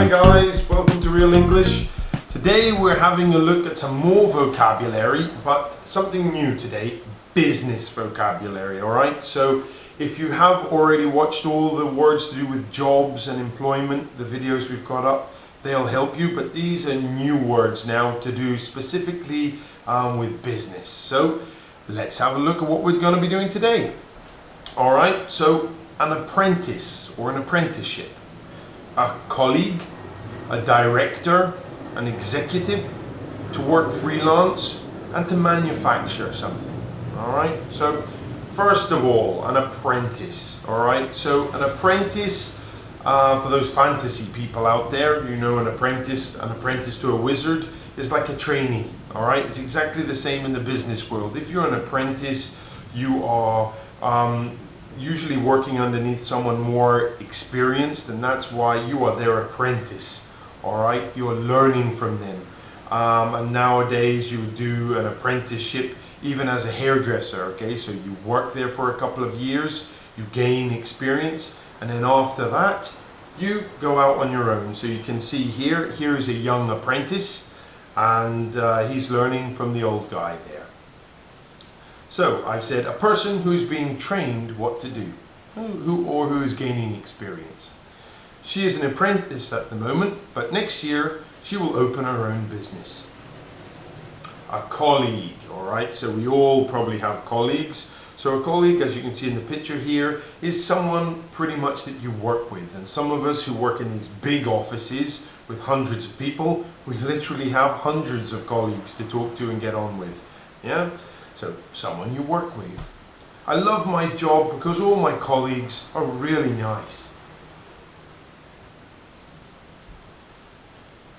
Hi guys, welcome to Real English. Today we're having a look at some more vocabulary, but something new today, business vocabulary, alright? So if you have already watched all the words to do with jobs and employment, the videos we've got up, they'll help you, but these are new words now to do specifically with business. So let's have a look at what we're going to be doing today. Alright, so an apprentice or an apprenticeship. A colleague, a director, an executive, to work freelance, and to manufacture something. Alright, so first of all, an apprentice. Alright, so an apprentice, for those fantasy people out there, you know, an apprentice to a wizard is like a trainee. Alright, it's exactly the same in the business world. If you're an apprentice, you are usually working underneath someone more experienced, and that's why you are their apprentice. Alright, you are learning from them. And nowadays you do an apprenticeship even as a hairdresser. Okay, so you work there for a couple of years, you gain experience, and then after that you go out on your own. So you can see here is a young apprentice, and he's learning from the old guy there. So I've said a person who's being trained what to do, who is gaining experience. She is an apprentice at the moment, but next year she will open her own business. A colleague, alright, so we all probably have colleagues. So a colleague, as you can see in the picture here, is someone pretty much that you work with. And some of us who work in these big offices with hundreds of people, we literally have hundreds of colleagues to talk to and get on with. Yeah? So someone you work with. I love my job because all my colleagues are really nice.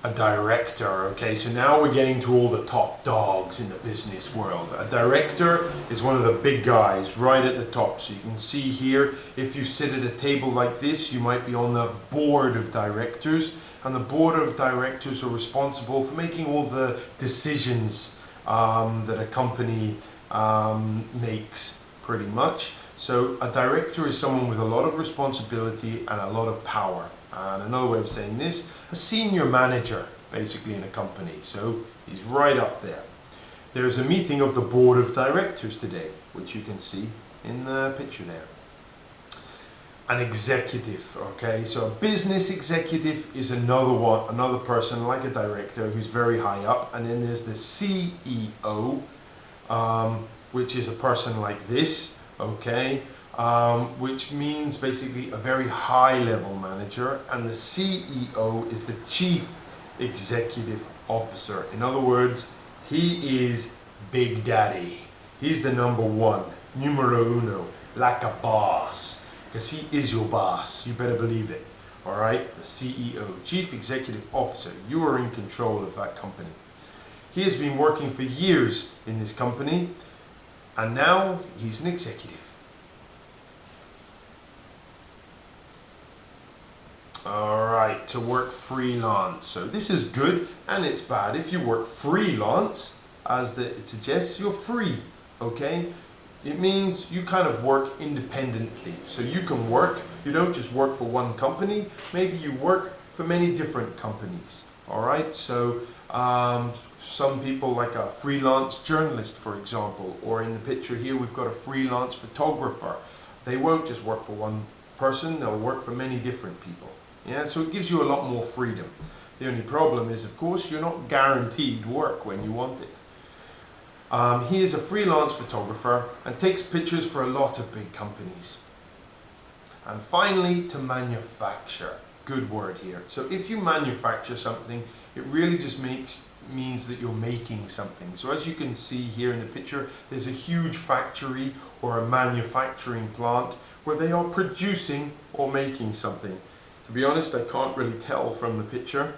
A director, okay, so now we're getting to all the top dogs in the business world. A director is one of the big guys right at the top. So you can see here, if you sit at a table like this, you might be on the board of directors, and the board of directors are responsible for making all the decisions that a company makes, pretty much. So a director is someone with a lot of responsibility and a lot of power. And another way of saying this, a senior manager basically in a company. So he's right up there. There's a meeting of the board of directors today, which you can see in the picture there. An executive, okay, so a business executive is another person like a director who's very high up. And then there's the CEO, which is a person like this, okay, which means basically a very high level manager, and the CEO is the Chief Executive Officer. In other words, he is Big Daddy. He's the number one, numero uno, like a boss, because he is your boss, you better believe it. Alright, the CEO, Chief Executive Officer, you are in control of that company. He has been working for years in this company, and now he's an executive. Alright, to work freelance. So this is good and it's bad. If you work freelance, as it suggests, you're free. Okay? It means you kind of work independently. So you can work, you don't just work for one company, maybe you work for many different companies. Alright, so some people, like a freelance journalist, for example, or in the picture here we've got a freelance photographer. They won't just work for one person, they'll work for many different people. Yeah, so it gives you a lot more freedom. The only problem is, of course, you're not guaranteed work when you want it. He is a freelance photographer and takes pictures for a lot of big companies. And finally, to manufacture. Good word here. So if you manufacture something, it really just means that you're making something. So as you can see here in the picture, there's a huge factory or a manufacturing plant where they are producing or making something. To be honest, I can't really tell from the picture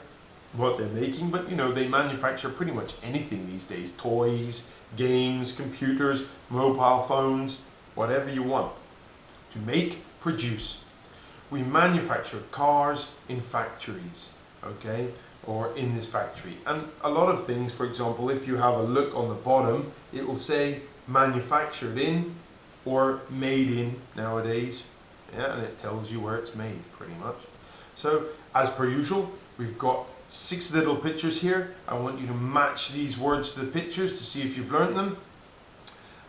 what they're making, but you know, they manufacture pretty much anything these days. Toys, games, computers, mobile phones, whatever you want. To make, produce. We manufacture cars in factories, okay, or in this factory. And a lot of things, for example, if you have a look on the bottom, it will say manufactured in or made in nowadays. Yeah, and it tells you where it's made, pretty much. So, as per usual, We've got 6 little pictures here. I want you to match these words to the pictures to see if you've learnt them.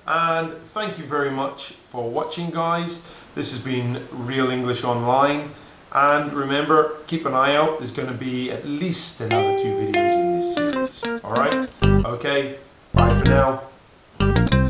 And thank you very much for watching, guys. This has been Real English Online. And remember, keep an eye out. There's going to be at least another 2 videos in this series. Alright? Okay. Bye for now.